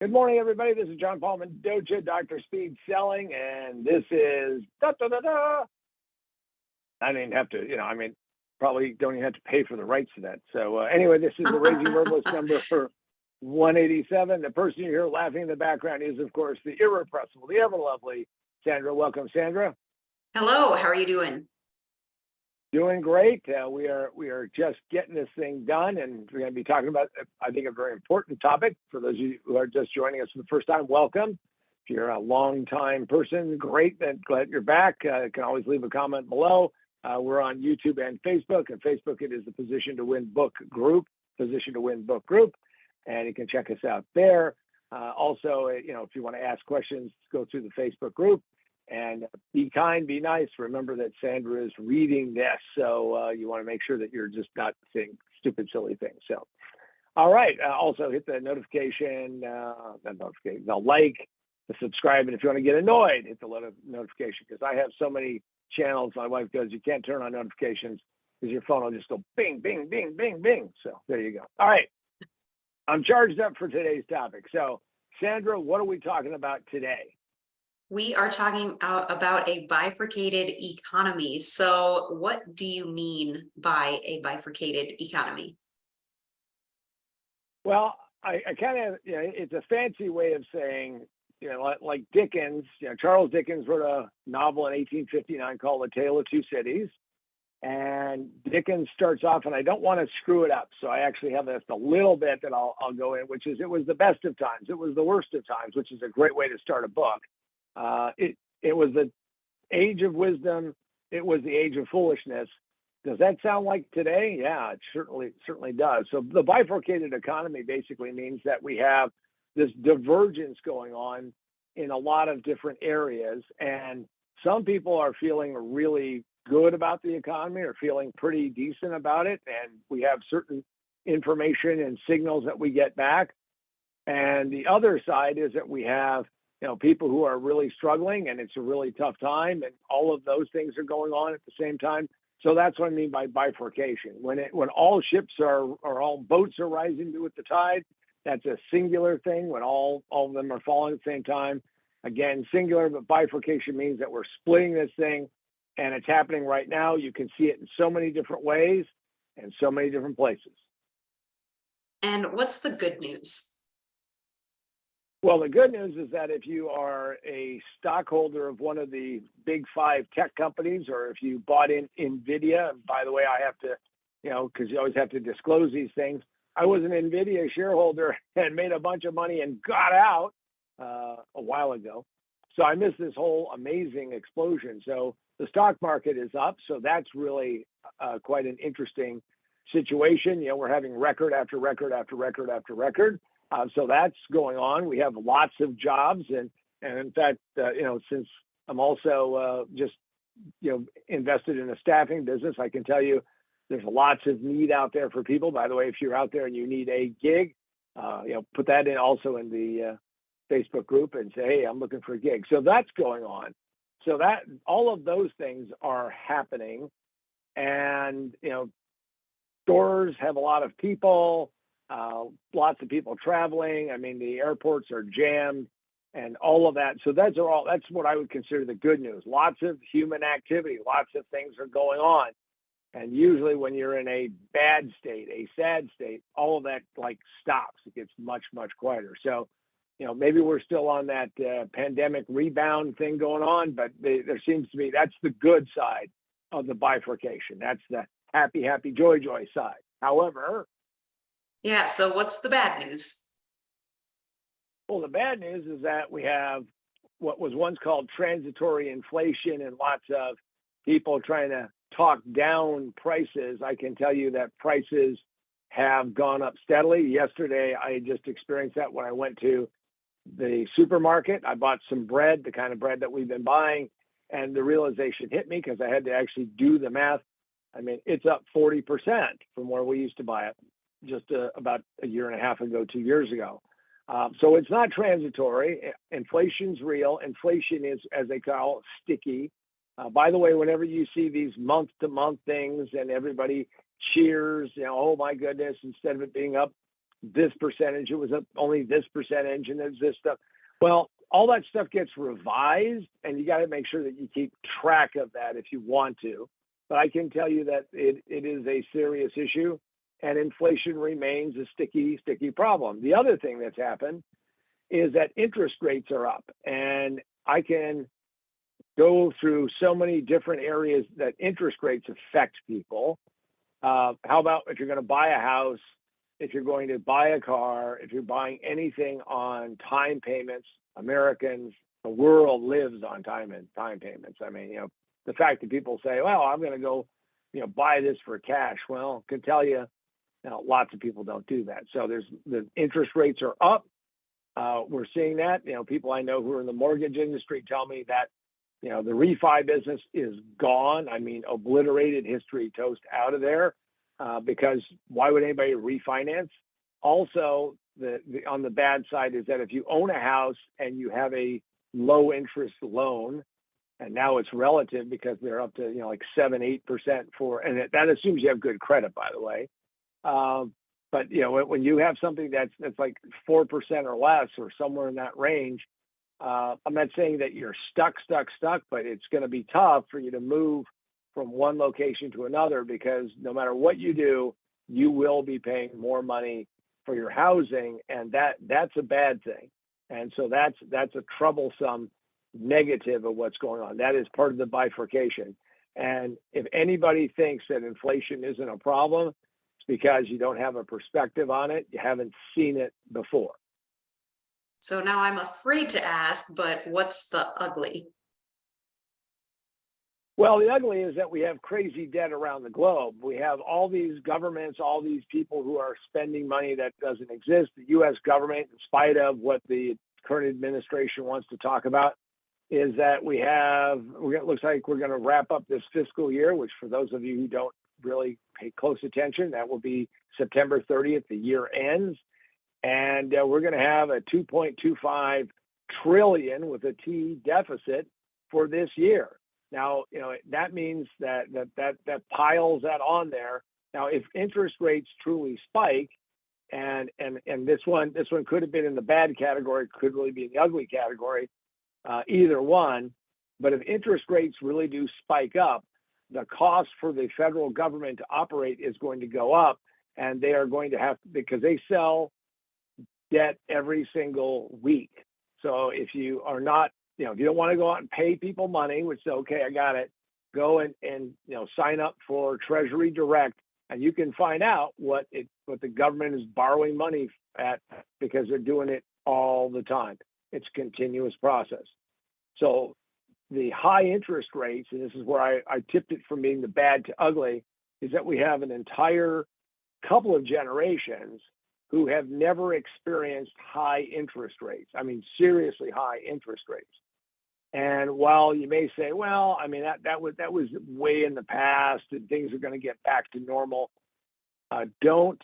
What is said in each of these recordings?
Good morning, everybody. This is John Paul Mendoza, Dr. Speed Selling, and this is da da da da. I didn't have to, probably don't even have to pay for the rights to that. So anyway, this is the Raging Verbalist number 187. The person you hear laughing in the background is, of course, the irrepressible, the ever lovely Sandra. Welcome, Sandra. Hello, how are you doing? Doing great. We are just getting this thing done, and we're going to be talking about, I think, a very important topic for those of you who are just joining us for the first time. Welcome. If you're a long-time person, great. Glad you're back. You can always leave a comment below. We're on YouTube and Facebook. And Facebook, it is the Position to Win Book Group, Position to Win Book Group, and you can check us out there. Also, if you want to ask questions, go through the Facebook group. And be kind, be nice. Remember that Sandra is reading this, so you want to make sure that you're just not saying stupid, silly things. So, all right. Also, hit the notification, the like, the subscribe, and if you want to get annoyed, hit the notification, because I have so many channels. My wife goes, you can't turn on notifications because your phone will just go bing, bing, bing, bing, bing. So there you go. All right. I'm charged up for today's topic. So, Sandra, what are we talking about today? We are talking about a bifurcated economy. So what do you mean by a bifurcated economy? Well, I kind of, it's a fancy way of saying, like Dickens, Charles Dickens wrote a novel in 1859 called A Tale of Two Cities. And Dickens starts off, and I don't want to screw it up, so I actually have just a little bit that I'll go in, which is, it was the best of times, it was the worst of times, which is a great way to start a book. It was the age of wisdom. It was the age of foolishness. Does that sound like today? Yeah, it certainly does. So the bifurcated economy basically means that we have this divergence going on in a lot of different areas. And some people are feeling really good about the economy or feeling pretty decent about it. And we have certain information and signals that we get back. And the other side is that we have people who are really struggling, and it's a really tough time, and all of those things are going on at the same time. So that's what I mean by bifurcation. When all ships or all boats are rising with the tide, that's a singular thing. When all of them are falling at the same time, again, singular, but bifurcation means that we're splitting this thing, and it's happening right now. You can see it in so many different ways and so many different places. And what's the good news? Well, the good news is that if you are a stockholder of one of the big 5 tech companies, or if you bought in NVIDIA, and by the way, I have to, because you always have to disclose these things. I was an NVIDIA shareholder and made a bunch of money and got out a while ago. So I missed this whole amazing explosion. So the stock market is up. So that's really quite an interesting situation. We're having record after record after record after record. So that's going on. We have lots of jobs, and in fact, since I'm also just invested in a staffing business, I can tell you there's lots of need out there for people. By the way, if you're out there and you need a gig, put that in also in the Facebook group and say, hey, I'm looking for a gig. So that's going on. So that all of those things are happening, and stores have a lot of people. Lots of people traveling. I mean, the airports are jammed and all of that. So that's what I would consider the good news. Lots of human activity, lots of things are going on. And usually when you're in a bad state, a sad state, all of that stops. It gets much, much quieter. So, maybe we're still on that pandemic rebound thing going on, but there seems to be, that's the good side of the bifurcation. That's the happy, happy, joy, joy side. However, yeah, so what's the bad news? Well, the bad news is that we have what was once called transitory inflation and lots of people trying to talk down prices. I can tell you that prices have gone up steadily. Yesterday, I just experienced that when I went to the supermarket. I bought some bread, the kind of bread that we've been buying, and the realization hit me because I had to actually do the math. I mean, it's up 40% from where we used to buy it just about a year and a half ago, 2 years ago. So it's not transitory. Inflation's real. Inflation is, as they call it, sticky. By the way, whenever you see these month-to-month things and everybody cheers, oh my goodness, instead of it being up this percentage, it was up only this percentage, and there's this stuff. Well, all that stuff gets revised, and you got to make sure that you keep track of that if you want to. But I can tell you that it is a serious issue, and inflation remains a sticky problem. The other thing that's happened is that interest rates are up, and I can go through so many different areas that interest rates affect people. How about if you're going to buy a house, if you're going to buy a car, if you're buying anything on time payments? Americans, the world lives on time payments. I mean, the fact that people say, well, I'm going to go, buy this for cash. Well, I can tell you, lots of people don't do that. So the interest rates are up. We're seeing that. People I know who are in the mortgage industry tell me that, the refi business is gone. I mean, obliterated, history toast out of there, because why would anybody refinance? Also, on the bad side is that if you own a house and you have a low interest loan, and now it's relative because they're up to like 7-8% and that assumes you have good credit, by the way. But when you have something that's like 4% or less or somewhere in that range, I'm not saying that you're stuck, but it's going to be tough for you to move from one location to another, because no matter what you do, you will be paying more money for your housing, and that's a bad thing. And so that's a troublesome negative of what's going on. That is part of the bifurcation. And if anybody thinks that inflation isn't a problem, it's because you don't have a perspective on it. You haven't seen it before. So now I'm afraid to ask, but what's the ugly? Well, the ugly is that we have crazy debt around the globe. We have all these governments, all these people who are spending money that doesn't exist. The U.S. government, in spite of what the current administration wants to talk about, is that it looks like we're going to wrap up this fiscal year, which for those of you who don't really pay close attention, that will be September 30th, the year ends. And we're going to have a 2.25 trillion with a T deficit for this year. Now, that means that piles that on there. Now, if interest rates truly spike, and this one could have been in the bad category, could really be in the ugly category, either one. But if interest rates really do spike up, the cost for the federal government to operate is going to go up, and they are going to have, because they sell debt every single week. So if you are not, if you don't want to go out and pay people money, which is okay, I got it, go and sign up for Treasury Direct, and you can find out what the government is borrowing money at, because they're doing it all the time. It's a continuous process. So the high interest rates, and this is where I tipped it from being the bad to ugly, is that we have an entire couple of generations who have never experienced high interest rates. I mean, seriously high interest rates. And while you may say, well, I mean, that was way in the past and things are going to get back to normal, don't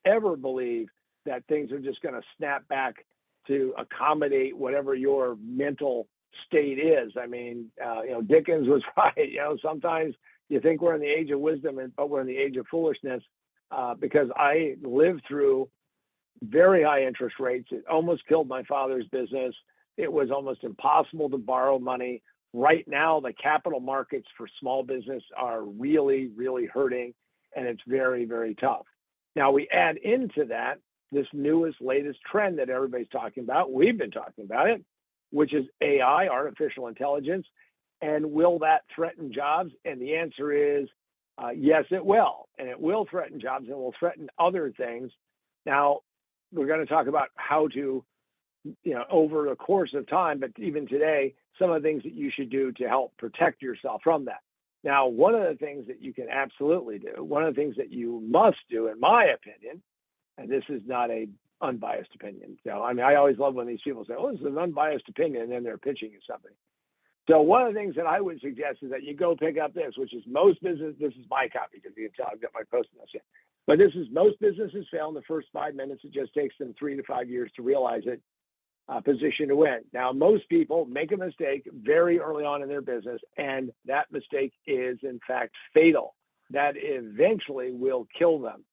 ever believe that things are just going to snap back to accommodate whatever your mental state is. I mean, Dickens was right. Sometimes you think we're in the age of wisdom, but we're in the age of foolishness, because I lived through very high interest rates. It almost killed my father's business. It was almost impossible to borrow money. Right now, the capital markets for small business are really, really hurting, and it's very, very tough. Now, we add into that this latest trend that everybody's talking about. We've been talking about it, which is AI, artificial intelligence. And will that threaten jobs? And the answer is yes, it will. And it will threaten jobs, and it will threaten other things. Now, we're going to talk about how to, over the course of time, but even today, some of the things that you should do to help protect yourself from that. Now, one of the things that you can absolutely do, one of the things that you must do, in my opinion, and this is not a unbiased opinion. So, I mean, I always love when these people say, oh, this is an unbiased opinion, and then they're pitching you something. So one of the things that I would suggest is that you go pick up this, which is most business, this is my copy, because you can tell I've got my post-it notes. But this is most businesses fail in the first 5 minutes. It just takes them 3 to 5 years to realize it. Position to win. Now, most people make a mistake very early on in their business, and that mistake is in fact fatal. That eventually will kill them.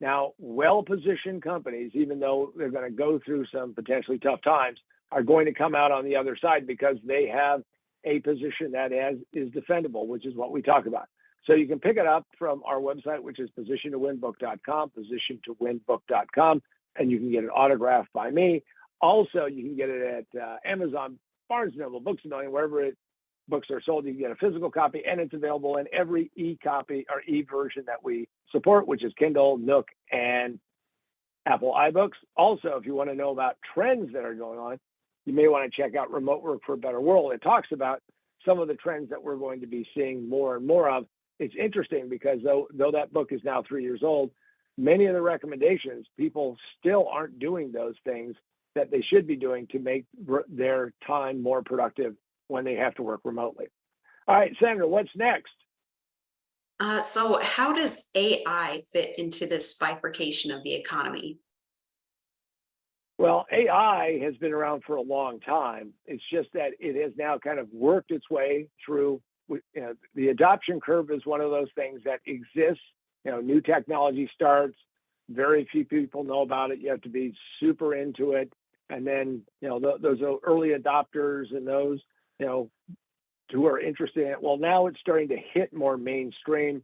Now, well-positioned companies, even though they're going to go through some potentially tough times, are going to come out on the other side because they have a position that is defendable, which is what we talk about. So you can pick it up from our website, which is positiontowinbook.com, positiontowinbook.com, and you can get it autographed by me. Also, you can get it at Amazon, Barnes & Noble, Books A Million, wherever books are sold. You can get a physical copy, and it's available in every e-copy or e-version that we support, which is Kindle, Nook, and Apple iBooks. Also, if you want to know about trends that are going on, you may want to check out Remote Work for a Better World. It talks about some of the trends that we're going to be seeing more and more of. It's interesting because though that book is now 3 years old, many of the recommendations, people still aren't doing those things that they should be doing to make their time more productive when they have to work remotely. All right, Sandra, what's next? So how does AI fit into this bifurcation of the economy? Well, AI has been around for a long time. It's just that it has now kind of worked its way through. The adoption curve is one of those things that exists. New technology starts. Very few people know about it. You have to be super into it. And then, those early adopters and those, who are interested in it. Well, now it's starting to hit more mainstream.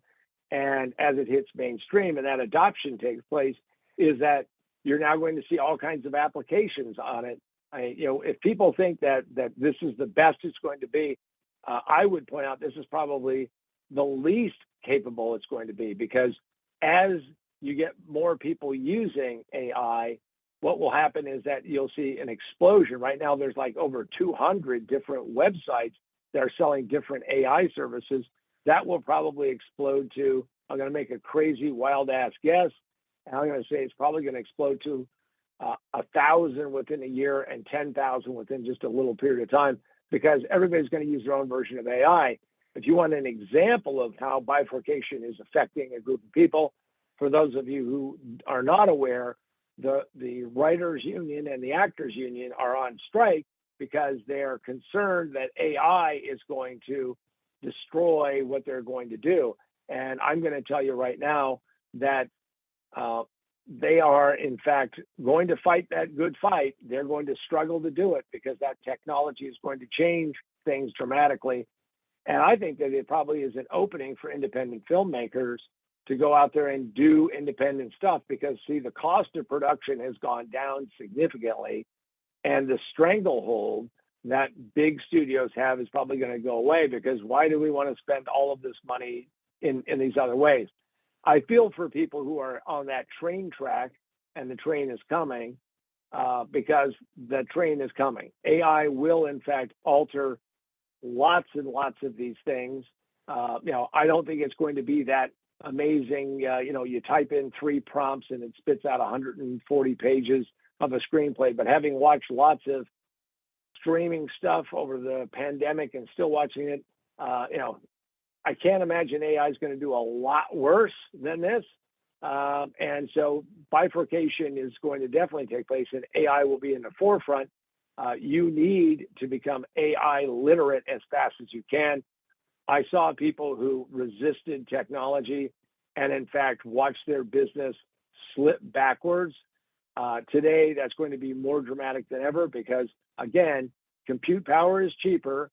And as it hits mainstream and that adoption takes place, is that you're now going to see all kinds of applications on it. If people think that this is the best it's going to be, I would point out this is probably the least capable it's going to be, because as you get more people using AI, what will happen is that you'll see an explosion. Right now, there's like over 200 different websites that are selling different AI services. That will probably explode to, I'm going to make a crazy, wild ass guess, and I'm going to say it's probably going to explode to 1,000 within a year and 10,000 within just a little period of time, because everybody's going to use their own version of AI. If you want an example of how bifurcation is affecting a group of people, for those of you who are not aware, the writers union and the actors union are on strike because they're concerned that AI is going to destroy what they're going to do. And I'm going to tell you right now that they are, in fact, going to fight that good fight. They're going to struggle to do it because that technology is going to change things dramatically. And I think that it probably is an opening for independent filmmakers to go out there and do independent stuff, because, see, the cost of production has gone down significantly, and the stranglehold that big studios have is probably going to go away, because why do we want to spend all of this money in these other ways? I feel for people who are on that train track, and the train is coming, because the train is coming. AI will, in fact, alter lots and lots of these things. I don't think it's going to be that amazing. You type in 3 prompts and it spits out 140 pages of a screenplay. But having watched lots of streaming stuff over the pandemic and still watching it, I can't imagine AI is going to do a lot worse than this. And so bifurcation is going to definitely take place, and AI will be in the forefront. You need to become AI literate as fast as you can. I saw people who resisted technology and, in fact, watched their business slip backwards. Today, that's going to be more dramatic than ever because, again, compute power is cheaper,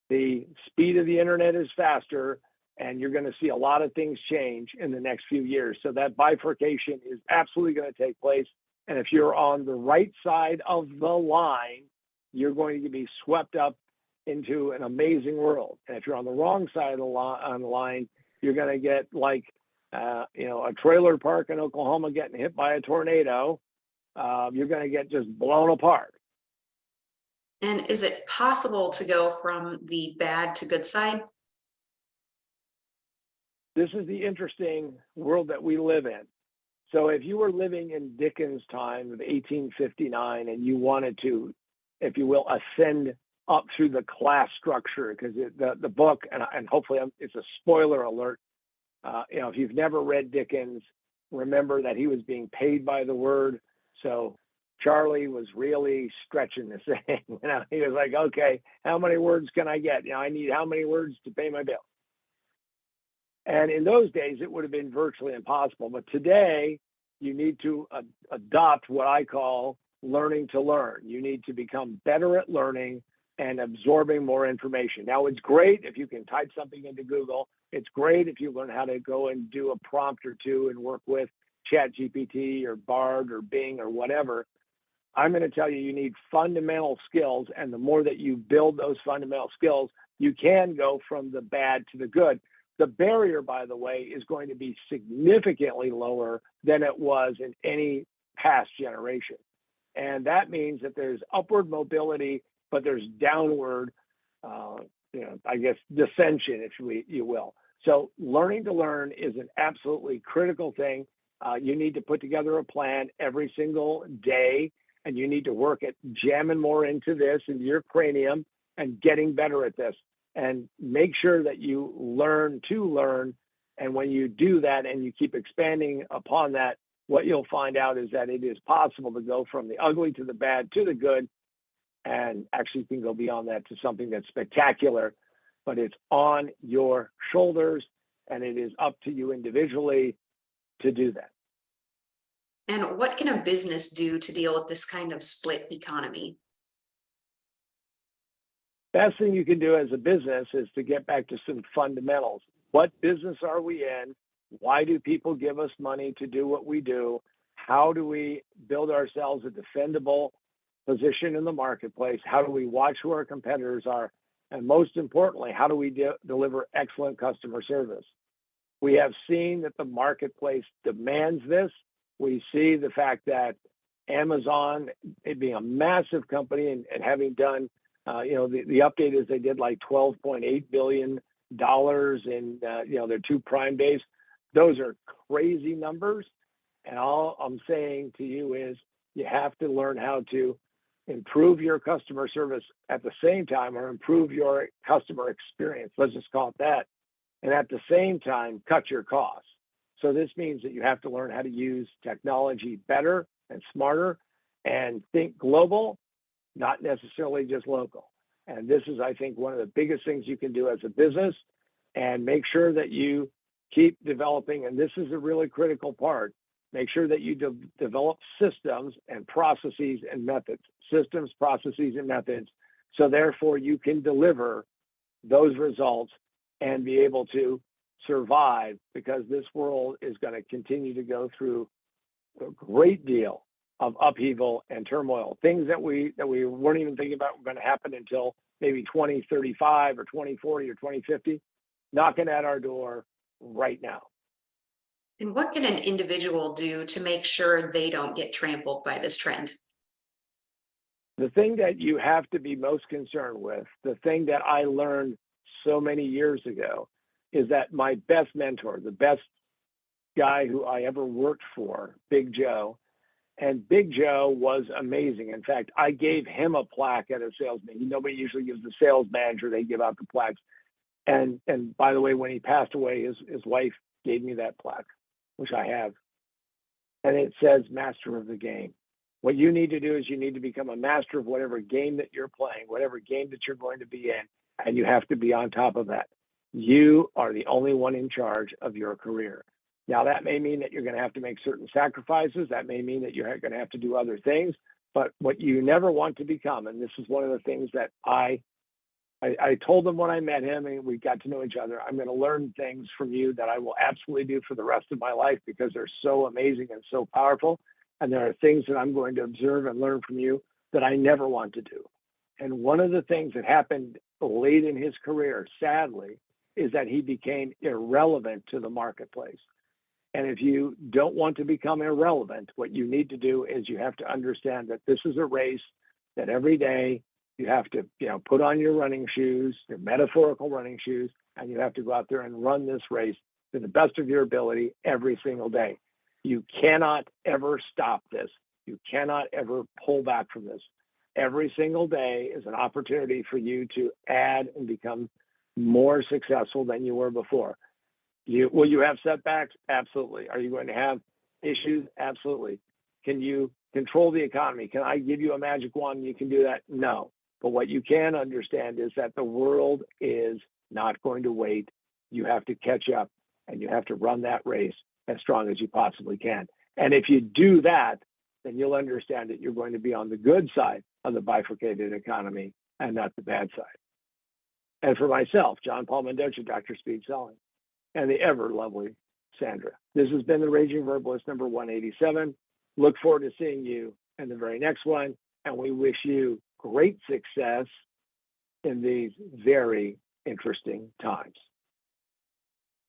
the speed of the internet is faster, and you're going to see a lot of things change in the next few years. So that bifurcation is absolutely going to take place. And if you're on the right side of the line, you're going to be swept up into an amazing world. And if you're on the wrong side of the line, you're going to get like, a trailer park in Oklahoma getting hit by a tornado. You're going to get just blown apart. And is it possible to go from the bad to good side? This is the interesting world that we live in. So if you were living in Dickens' time of 1859 and you wanted to, if you will, ascend up through the class structure, because the book, and hopefully it's a spoiler alert, if you've never read Dickens, remember that he was being paid by the word. So Charlie was really stretching this thing. He was like, okay, how many words can I get? I need how many words to pay my bill? And in those days, it would have been virtually impossible. But today, you need to adopt what I call learning to learn. You need to become better at learning and absorbing more information. Now, it's great if you can type something into Google. It's great if you learn how to go and do a prompt or two and work with ChatGPT or Bard or Bing or whatever. I'm going to tell you, you need fundamental skills. And the more that you build those fundamental skills, you can go from the bad to the good. The barrier, by the way, is going to be significantly lower than it was in any past generation. And that means that there's upward mobility, but there's downward, I guess, dissension, if you will. So learning to learn is an absolutely critical thing. You need to put together a plan every single day, and you need to work at jamming more into this, into your cranium, and getting better at this. And make sure that you learn to learn. And when you do that and you keep expanding upon that, what you'll find out is that it is possible to go from the ugly to the bad to the good, and actually can go beyond that to something that's spectacular. But it's on your shoulders, and it is up to you individually to do that. And what can a business do to deal with this kind of split economy? Best thing you can do as a business is to get back to some fundamentals. What business are we in? Why do people give us money to do what we do? How do we build ourselves a defendable position in the marketplace? How do we watch who our competitors are? And most importantly, how do we deliver excellent customer service? We have seen that the marketplace demands this. We see the fact that Amazon, it being a massive company and having done, the update is they did like $12.8 billion in, their 2 Prime days. Those are crazy numbers. And all I'm saying to you is you have to learn how to improve your customer service at the same time, or improve your customer experience. Let's just call it that. And at the same time, cut your costs. So this means that you have to learn how to use technology better and smarter, and think global, not necessarily just local. And this is, I think, one of the biggest things you can do as a business, and make sure that you keep developing. And this is a really critical part. Make sure that you develop systems and processes and methods, so therefore you can deliver those results and be able to survive, because this world is going to continue to go through a great deal of upheaval and turmoil. Things that we weren't even thinking about were going to happen until maybe 2035 or 2040 or 2050, knocking at our door right now. And what can an individual do to make sure they don't get trampled by this trend? The thing that you have to be most concerned with, the thing that I learned so many years ago, is that my best mentor, the best guy who I ever worked for, Big Joe, and Big Joe was amazing. In fact, I gave him a plaque at a sales meeting. Nobody usually gives the sales manager, they give out the plaques. And by the way, when he passed away, his wife gave me that plaque, which I have. And it says master of the game. What you need to do is you need to become a master of whatever game that you're playing, whatever game that you're going to be in, and you have to be on top of that. You are the only one in charge of your career. Now, that may mean that you're going to have to make certain sacrifices. That may mean that you're going to have to do other things. But what you never want to become, and this is one of the things that I told him when I met him and we got to know each other, I'm going to learn things from you that I will absolutely do for the rest of my life, because they're so amazing and so powerful. And there are things that I'm going to observe and learn from you that I never want to do. And one of the things that happened late in his career, sadly, is that he became irrelevant to the marketplace. And if you don't want to become irrelevant, what you need to do is you have to understand that this is a race, that every day you have to, put on your running shoes, your metaphorical running shoes, and you have to go out there and run this race to the best of your ability every single day. You cannot ever stop this. You cannot ever pull back from this. Every single day is an opportunity for you to add and become more successful than you were before. Will you have setbacks? Absolutely. Are you going to have issues? Absolutely. Can you control the economy? Can I give you a magic wand and you can do that? No. But what you can understand is that the world is not going to wait. You have to catch up. and you have to run that race as strong as you possibly can. And if you do that, then you'll understand that you're going to be on the good side of the bifurcated economy and not the bad side. And for myself, John Paul Mendoza, Dr. Speed Selling, and the ever lovely Sandra, this has been the Raging Verbalist number 187. Look forward to seeing you in the very next one, and we wish you great success in these very interesting times.